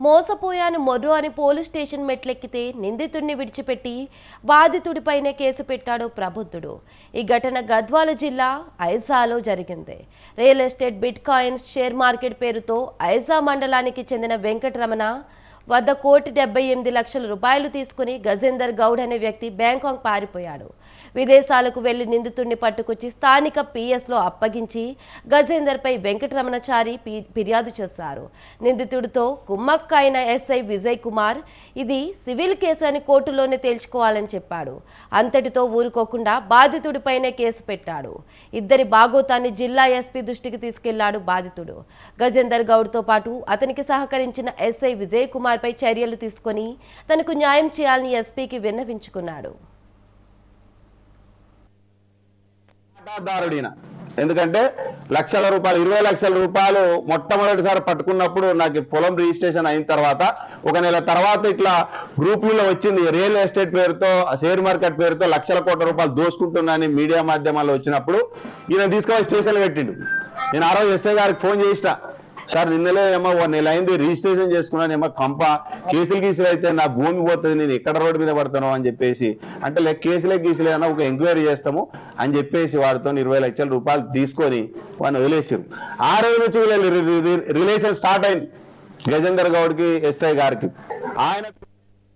మోసపోయాను మొర్రు అని police station మెట్లెక్కితే నిందితుడిని విడిచిపెట్టి బాధితుడిపైనే కేసు పెట్టాడు ప్రబుద్ధుడు. ఈ ఘటన గద్వాల జిల్లా ఐజాలో జరిగింది. Real estate bit coins share market పేరుతో ఐజా మండలానికి చెందిన వెంకటరమణ వద్ద 1,78,00,000 రూపాయలు తీసుకుని గజేందర్ గౌడ్ అనే వ్యక్తి బ్యాంకాక్ పారిపోయాడు. విదేశాలకు వెళ్లి నిందితుడిని పట్టుకొచ్చి స్థానిక పిఎస్లో అప్పగించి గజేందర్పై వెంకటరమణచారి ఫిర్యాదు చేశారు. నిందితుడితో కుమ్మక్కైన ఎస్ఐ విజయ్ కుమార్ ఇది సివిల్ కేసు అని కోర్టులోనే తేల్చుకోవాలని చెప్పాడు. అంతటితో ఊరుకోకుండా బాధితుడిపైనే కేసు పెట్టాడు. ఇద్దరి బాగోతాన్ని జిల్లా ఎస్పీ దృష్టికి తీసుకెళ్లాడు బాధితుడు. గజేందర్ గౌడ్తో పాటు అతనికి సహకరించిన ఎస్ఐ విజయ్ కుమార్ పై చర్యలు తీసుకొని తనకు న్యాయం చేయాలని ఎస్పీకి విన్నవించుకున్నాడు. ఎందుకంటే లక్షల రూపాయలు 20 లక్షల రూపాయలు మొట్టమొదటిసారి పట్టుకున్నప్పుడు నాకు పొలం రిజిస్ట్రేషన్ అయిన తర్వాత 1 నెల తర్వాత ఇట్లా గ్రూపుల్లో వచ్చింది. రియల్ ఎస్టేట్ పేరుతో షేర్ మార్కెట్ పేరుతో లక్షల కోట్ల రూపాయలు దోసుకుంటున్నానని మీడియా మాధ్యమాల్లో వచ్చినప్పుడు ఈయన తీసుకొని స్టేషన్లో పెట్టిండు. నేను ఆ రోజు ఎస్ఐ గారికి ఫోన్ చేసిన, సార్ నిన్నలే ఏమో 1 నెల అయింది రిజిస్ట్రేషన్ చేసుకున్నాను, ఏమో కంప కేసులు అయితే నా భూమి పోతుంది, నేను ఎక్కడ రోడ్డు మీద పడతాను అని చెప్పేసి అంటే కేసులే అన్న ఒక ఎంక్వైరీ చేస్తాము అని చెప్పేసి వాడితో 20 లక్షల రూపాయలు తీసుకొని వాడిని వదిలేసారు. ఆ రోజు నుంచి రిలేషన్ స్టార్ట్ అయింది గజేందర్ గౌడ్కి ఎస్ఐ గారికి. ఆయన